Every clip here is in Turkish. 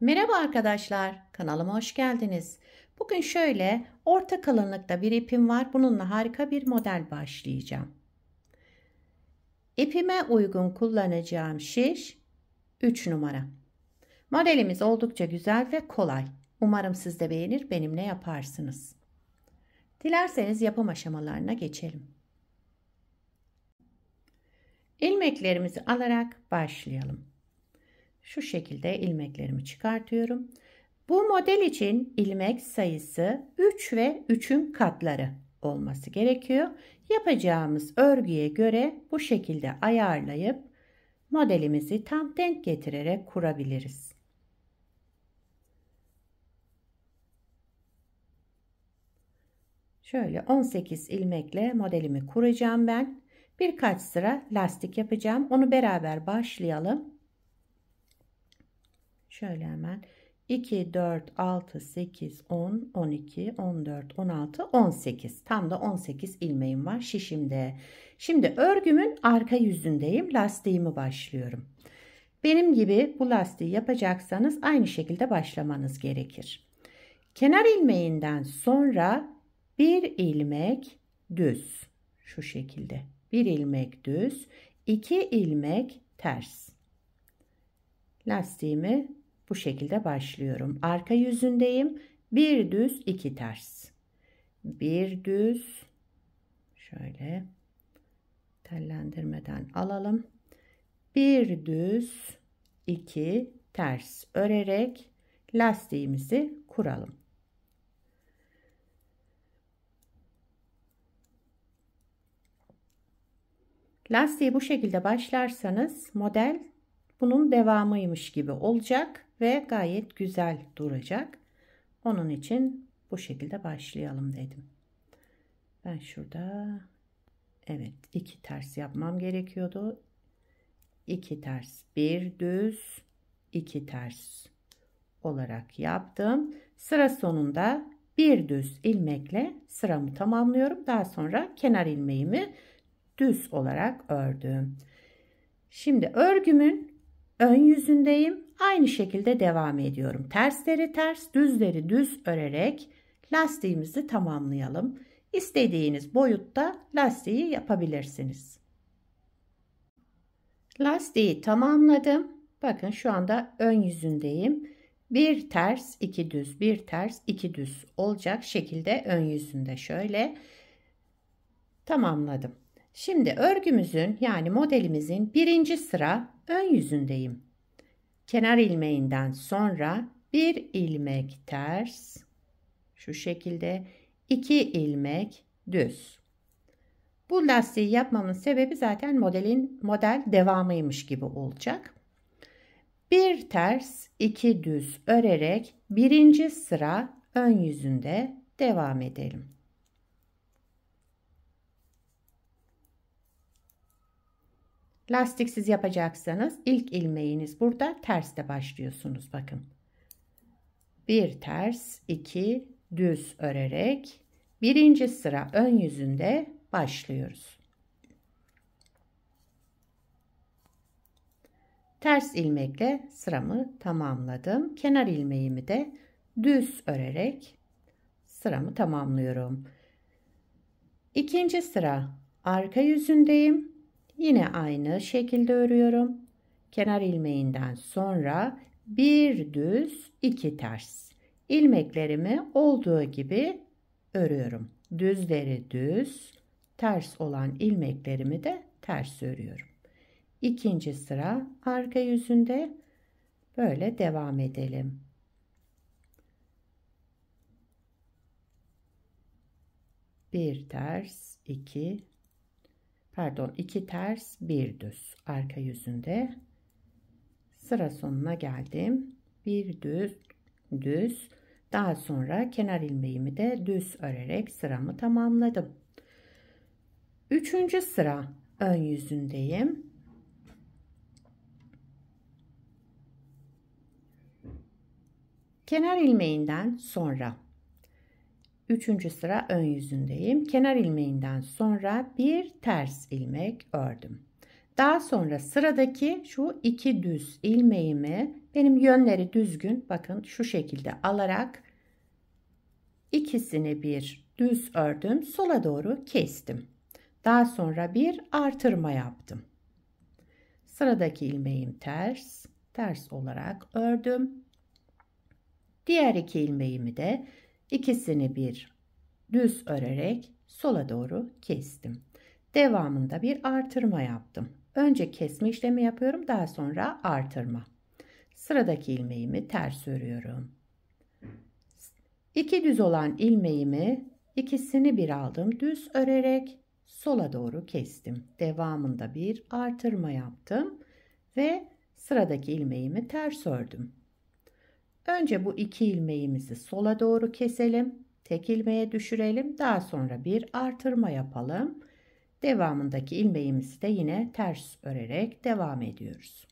Merhaba arkadaşlar, kanalıma hoş geldiniz. Bugün şöyle orta kalınlıkta bir ipim var. Bununla harika bir model başlayacağım. İpime uygun kullanacağım şiş 3 numara. Modelimiz oldukça güzel ve kolay. Umarım siz de beğenir, benimle yaparsınız. Dilerseniz yapım aşamalarına geçelim. İlmeklerimizi alarak başlayalım. Şu şekilde ilmeklerimi çıkartıyorum. Bu model için ilmek sayısı 3 ve 3'ün katları olması gerekiyor. Yapacağımız örgüye göre bu şekilde ayarlayıp modelimizi tam denk getirerek kurabiliriz. Şöyle 18 ilmekle modelimi kuracağım ben. Birkaç sıra lastik yapacağım. Onu beraber başlayalım. Şöyle hemen 2, 4, 6, 8, 10, 12, 14, 16, 18. Tam da 18 ilmeğim var şişimde. Şimdi örgümün arka yüzündeyim. Lastiğimi başlıyorum. Benim gibi bu lastiği yapacaksanız aynı şekilde başlamanız gerekir. Kenar ilmeğinden sonra bir ilmek düz. Şu şekilde. Bir ilmek düz, 2 ilmek ters. Lastiğimi bu şekilde başlıyorum. Arka yüzündeyim. Bir düz, 2 ters. Bir düz. Şöyle tellendirmeden alalım. Bir düz, 2 ters örerek lastiğimizi kuralım. Lastiği bu şekilde başlarsanız model bunun devamıymış gibi olacak ve gayet güzel duracak. Onun için bu şekilde başlayalım dedim. Ben şurada evet 2 ters yapmam gerekiyordu. 2 ters, bir düz, 2 ters olarak yaptım. Sıra sonunda bir düz ilmekle sıramı tamamlıyorum. Daha sonra kenar ilmeğimi düz olarak ördüm. Şimdi örgümün ön yüzündeyim. Aynı şekilde devam ediyorum. Tersleri ters, düzleri düz örerek lastiğimizi tamamlayalım. İstediğiniz boyutta lastiği yapabilirsiniz. Lastiği tamamladım. Bakın şu anda ön yüzündeyim. Bir ters, iki düz, bir ters, iki düz olacak şekilde ön yüzünde şöyle tamamladım. Şimdi örgümüzün yani modelimizin birinci sıra ön yüzündeyim. Kenar ilmeğinden sonra bir ilmek ters, şu şekilde 2 ilmek düz. Bu lastiği yapmamın sebebi zaten model devamıymış gibi olacak. Bir ters, 2 düz örerek birinci sıra ön yüzünde devam edelim. Lastiksiz yapacaksanız ilk ilmeğiniz burada terste başlıyorsunuz bakın. Bir ters, 2 düz örerek birinci sıra ön yüzünde başlıyoruz. Ters ilmekle sıramı tamamladım. Kenar ilmeğimi de düz örerek sıramı tamamlıyorum. İkinci sıra arka yüzündeyim. Yine aynı şekilde örüyorum. Kenar ilmeğinden sonra bir düz, 2 ters. İlmeklerimi olduğu gibi örüyorum. Düzleri düz, ters olan ilmeklerimi de ters örüyorum. İkinci sıra arka yüzünde böyle devam edelim. Bir ters, 2 ters, bir düz arka yüzünde. Sıra sonuna geldim. Bir düz, daha sonra kenar ilmeğimi de düz örerek sıramı tamamladım. Üçüncü sıra ön yüzündeyim. Kenar ilmeğinden sonra üçüncü sıra ön yüzündeyim. Kenar ilmeğinden sonra bir ters ilmek ördüm. Daha sonra sıradaki şu 2 düz ilmeğimi, benim yönleri düzgün, bakın şu şekilde alarak ikisini bir düz ördüm, sola doğru kestim. Daha sonra bir artırma yaptım. Sıradaki ilmeğim ters olarak ördüm. Diğer 2 ilmeğimi de ikisini bir düz örerek sola doğru kestim. Devamında bir artırma yaptım. Önce kesme işlemi yapıyorum, daha sonra artırma. Sıradaki ilmeğimi ters örüyorum. 2 düz olan ilmeğimi ikisini bir aldım, düz örerek sola doğru kestim. Devamında bir artırma yaptım ve sıradaki ilmeğimi ters ördüm. Önce bu 2 ilmeğimizi sola doğru keselim. Tek ilmeğe düşürelim. Daha sonra bir artırma yapalım. Devamındaki ilmeğimizi de yine ters örerek devam ediyoruz.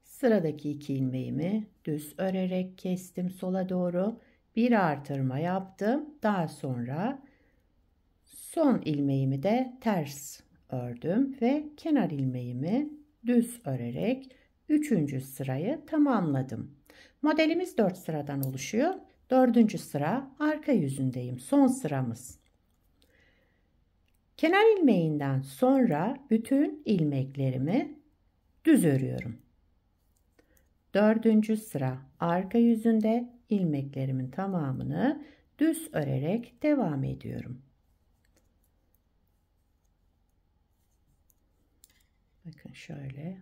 Sıradaki 2 ilmeğimi düz örerek kestim sola doğru. Bir artırma yaptım. Daha sonra son ilmeğimi de ters ördüm ve kenar ilmeğimi düz örerek 3. sırayı tamamladım. Modelimiz 4 sıradan oluşuyor. 4. sıra arka yüzündeyim. Son sıramız. Kenar ilmeğinden sonra bütün ilmeklerimi düz örüyorum. 4. sıra arka yüzünde ilmeklerimin tamamını düz örerek devam ediyorum. Bakın şöyle.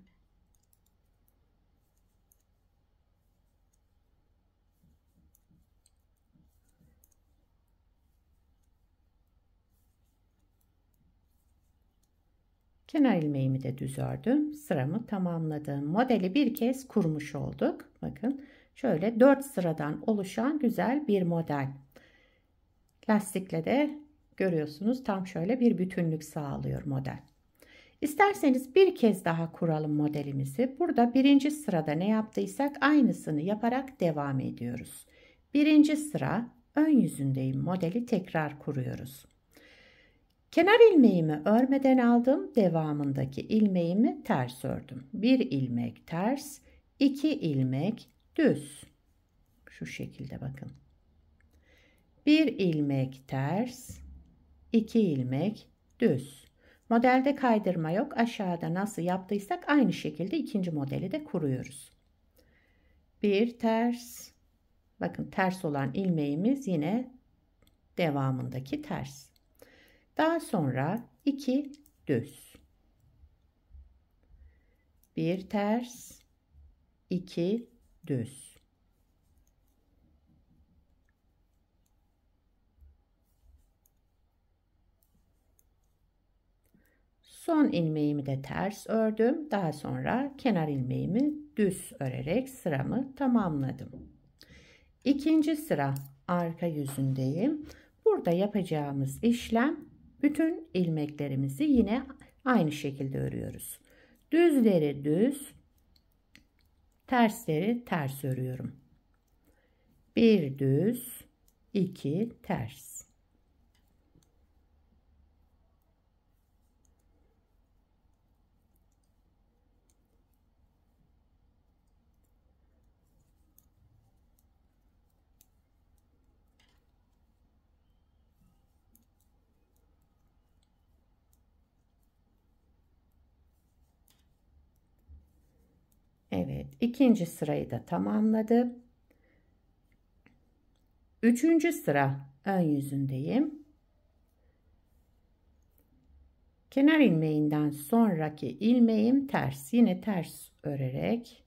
Kenar ilmeğimi de düz ördüm. Sıramı tamamladım. Modeli bir kez kurmuş olduk. Bakın şöyle 4 sıradan oluşan güzel bir model. Lastikle de görüyorsunuz tam şöyle bir bütünlük sağlıyor model. İsterseniz bir kez daha kuralım modelimizi. Burada 1. sırada ne yaptıysak aynısını yaparak devam ediyoruz. 1. sıra ön yüzündeyim, modeli tekrar kuruyoruz. Kenar ilmeğimi örmeden aldım. Devamındaki ilmeğimi ters ördüm. 1 ilmek ters, 2 ilmek düz. Şu şekilde bakın. 1 ilmek ters, 2 ilmek düz. Modelde kaydırma yok. Aşağıda nasıl yaptıysak aynı şekilde ikinci modeli de kuruyoruz. 1 ters. Bakın ters olan ilmeğimiz yine devamındaki ters. Daha sonra 2 düz. 1 ters, 2 düz. Son ilmeğimi de ters ördüm. Daha sonra kenar ilmeğimi düz örerek sıramı tamamladım. 2. sıra arka yüzündeyim. Burada yapacağımız işlem, bütün ilmeklerimizi yine aynı şekilde örüyoruz. Düzleri düz, tersleri ters örüyorum. 1 düz, 2 ters. Evet, 2. sırayı da tamamladım. 3. sıra ön yüzündeyim. Kenar ilmeğinden sonraki ilmeğim ters. Yine ters örerek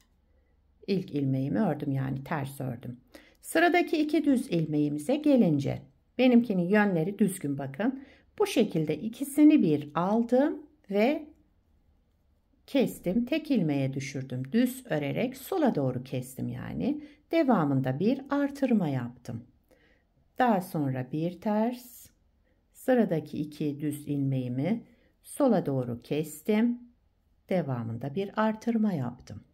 ilk ilmeğimi ördüm, yani ters ördüm. Sıradaki 2 düz ilmeğimize gelince benimkinin yönleri düzgün, bakın. Bu şekilde ikisini bir aldım ve kestim. Tek ilmeğe düşürdüm. Düz örerek sola doğru kestim yani. Devamında bir artırma yaptım. Daha sonra bir ters. Sıradaki 2 düz ilmeğimi sola doğru kestim. Devamında bir artırma yaptım.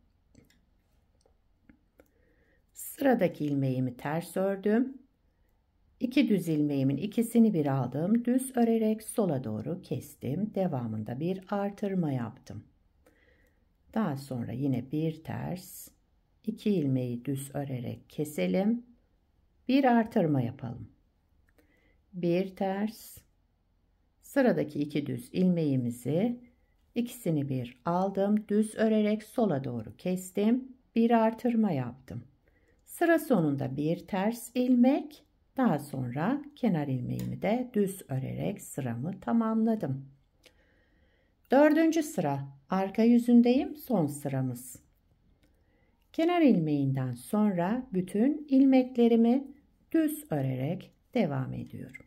Sıradaki ilmeğimi ters ördüm. 2 düz ilmeğimin ikisini bir aldım. Düz örerek sola doğru kestim. Devamında bir artırma yaptım. Daha sonra yine bir ters, 2 ilmeği düz örerek keselim. Bir artırma yapalım. Bir ters, sıradaki 2 düz ilmeğimizi ikisini bir aldım. Düz örerek sola doğru kestim. Bir artırma yaptım. Sıra sonunda bir ters ilmek, daha sonra kenar ilmeğimi de düz örerek sıramı tamamladım. 4. sıra arka yüzündeyim, son sıramız. Kenar ilmeğinden sonra bütün ilmeklerimi düz örerek devam ediyorum.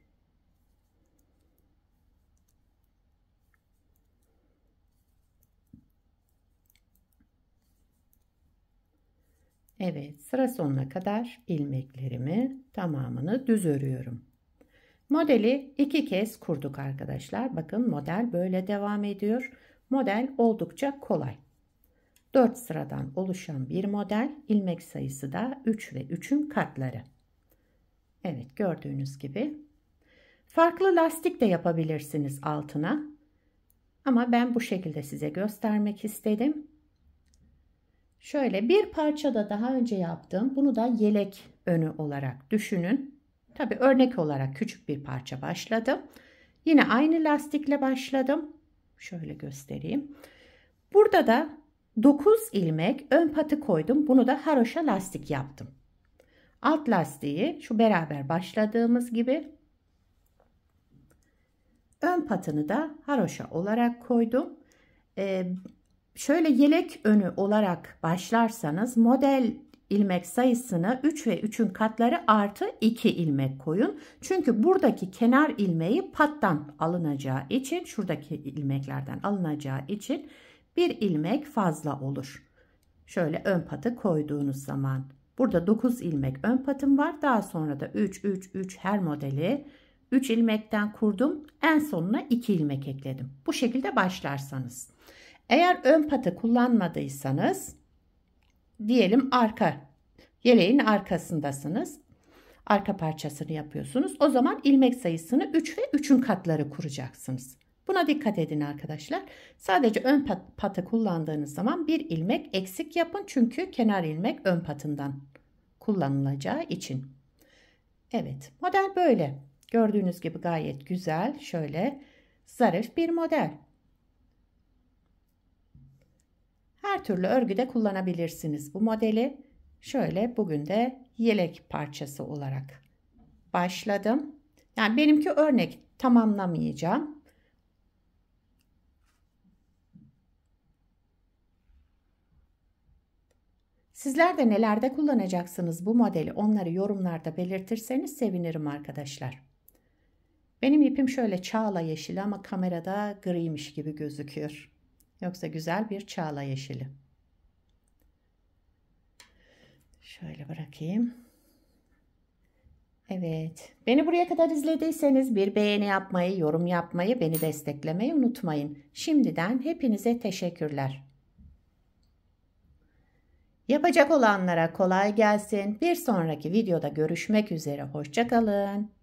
Evet, sıra sonuna kadar ilmeklerimi tamamını düz örüyorum. Modeli 2 kez kurduk arkadaşlar. Bakın model böyle devam ediyor. Model oldukça kolay. 4 sıradan oluşan bir model. İlmek sayısı da 3 ve 3'ün katları. Evet, gördüğünüz gibi. Farklı lastik de yapabilirsiniz altına. Ama ben bu şekilde size göstermek istedim. Şöyle bir parça da daha önce yaptım. Bunu da yelek önü olarak düşünün. Tabii örnek olarak küçük bir parça başladım. Yine aynı lastikle başladım. Şöyle göstereyim. Burada da 9 ilmek ön patı koydum. Bunu da haroşa lastik yaptım. Alt lastiği şu beraber başladığımız gibi ön patını da haroşa olarak koydum. Şöyle yelek önü olarak başlarsanız model ilmek sayısını 3 ve 3'ün katları artı 2 ilmek koyun. Çünkü buradaki kenar ilmeği pattan alınacağı için, şuradaki ilmeklerden alınacağı için bir ilmek fazla olur. Şöyle ön patı koyduğunuz zaman burada 9 ilmek ön patım var. Daha sonra da 3 her modeli 3 ilmekten kurdum. En sonuna 2 ilmek ekledim. Bu şekilde başlarsanız. Eğer ön patı kullanmadıysanız, diyelim yeleğin arkasındasınız. Arka parçasını yapıyorsunuz. O zaman ilmek sayısını 3 ve 3'ün katları kuracaksınız. Buna dikkat edin arkadaşlar. Sadece ön patı kullandığınız zaman bir ilmek eksik yapın. Çünkü kenar ilmek ön patından kullanılacağı için. Evet, model böyle. Gördüğünüz gibi gayet güzel. Şöyle zarif bir model. Her türlü örgüde kullanabilirsiniz bu modeli. Şöyle bugün de yelek parçası olarak başladım. Yani benimki örnek, tamamlamayacağım. Sizler de nelerde kullanacaksınız bu modeli, onları yorumlarda belirtirseniz sevinirim arkadaşlar. Benim ipim şöyle çağla yeşili ama kamerada griymiş gibi gözüküyor. Yoksa güzel bir çağla yeşili. Şöyle bırakayım. Evet. Beni buraya kadar izlediyseniz bir beğeni yapmayı, yorum yapmayı, beni desteklemeyi unutmayın. Şimdiden hepinize teşekkürler. Yapacak olanlara kolay gelsin. Bir sonraki videoda görüşmek üzere. Hoşça kalın.